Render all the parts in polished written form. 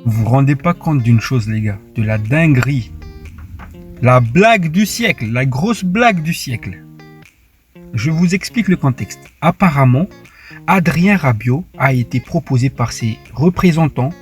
Vous vous rendez pas compte d'une chose, les gars, de la dinguerie. La blague du siècle, la grosse blague du siècle. Je vous explique le contexte. Apparemment, Adrien Rabiot a été proposé par ses représentants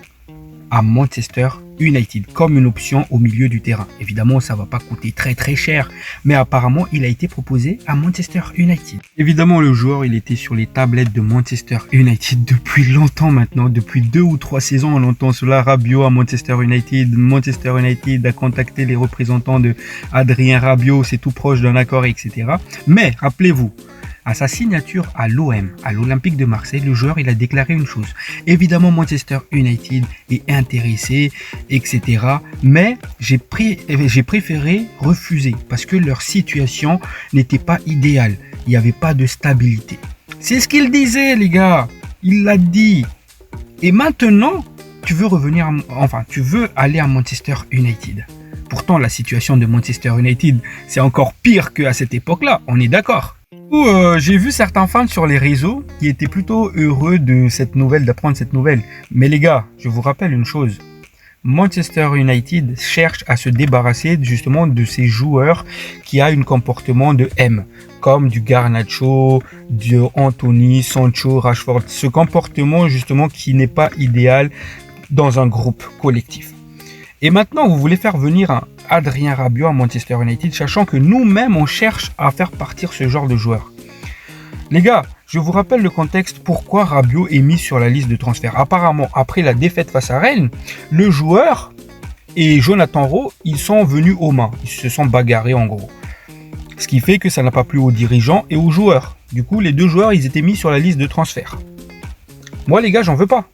à Manchester United comme une option au milieu du terrain. Évidemment, ça va pas coûter très cher, mais apparemment, il a été proposé à Manchester United. Évidemment, le joueur, il était sur les tablettes de Manchester United depuis longtemps maintenant, depuis 2 ou 3 saisons, on entend cela, Rabiot à Manchester United. Manchester United a contacté les représentants de Adrien Rabiot, c'est tout proche d'un accord, etc. Mais, rappelez-vous, à sa signature à l'OM, à l'Olympique de Marseille, le joueur il a déclaré une chose. Évidemment, Manchester United est intéressé, etc. Mais j'ai préféré refuser parce que leur situation n'était pas idéale. Il n'y avait pas de stabilité. C'est ce qu'il disait, les gars. Il l'a dit. Et maintenant, tu veux aller à Manchester United. Pourtant, la situation de Manchester United, c'est encore pire qu'à cette époque-là. On est d'accord. J'ai vu certains fans sur les réseaux qui étaient plutôt heureux de cette nouvelle, d'apprendre cette nouvelle. Mais les gars, je vous rappelle une chose. Manchester United cherche à se débarrasser justement de ces joueurs qui ont un comportement de M, comme du Garnacho, du Anthony, Sancho, Rashford. Ce comportement justement qui n'est pas idéal dans un groupe collectif. Et maintenant, vous voulez faire venir un Adrien Rabiot à Manchester United, sachant que nous-mêmes, on cherche à faire partir ce genre de joueurs. Les gars, je vous rappelle le contexte pourquoi Rabiot est mis sur la liste de transfert. Apparemment, après la défaite face à Rennes, le joueur et Jonathan Rowe, ils sont venus aux mains. Ils se sont bagarrés en gros. Ce qui fait que ça n'a pas plu aux dirigeants et aux joueurs. Du coup, les deux joueurs, ils étaient mis sur la liste de transfert. Moi, les gars, j'en veux pas.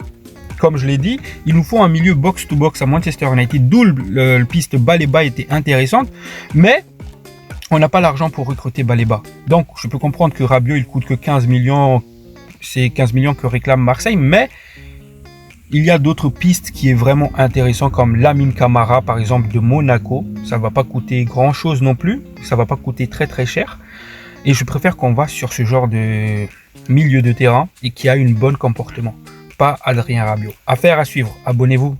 Comme je l'ai dit, il nous faut un milieu box-to-box à Manchester United, d'où la piste Baleba était intéressante, mais on n'a pas l'argent pour recruter Baleba. Donc, je peux comprendre que Rabiot, il coûte que 15 millions, c'est 15 millions que réclame Marseille, mais il y a d'autres pistes qui est vraiment intéressant, comme Lamine Camara, par exemple, de Monaco. Ça va pas coûter grand-chose non plus, ça va pas coûter très cher, et je préfère qu'on va sur ce genre de milieu de terrain et qui a une bonne comportement. Pas Adrien Rabiot. Affaire à suivre. Abonnez-vous.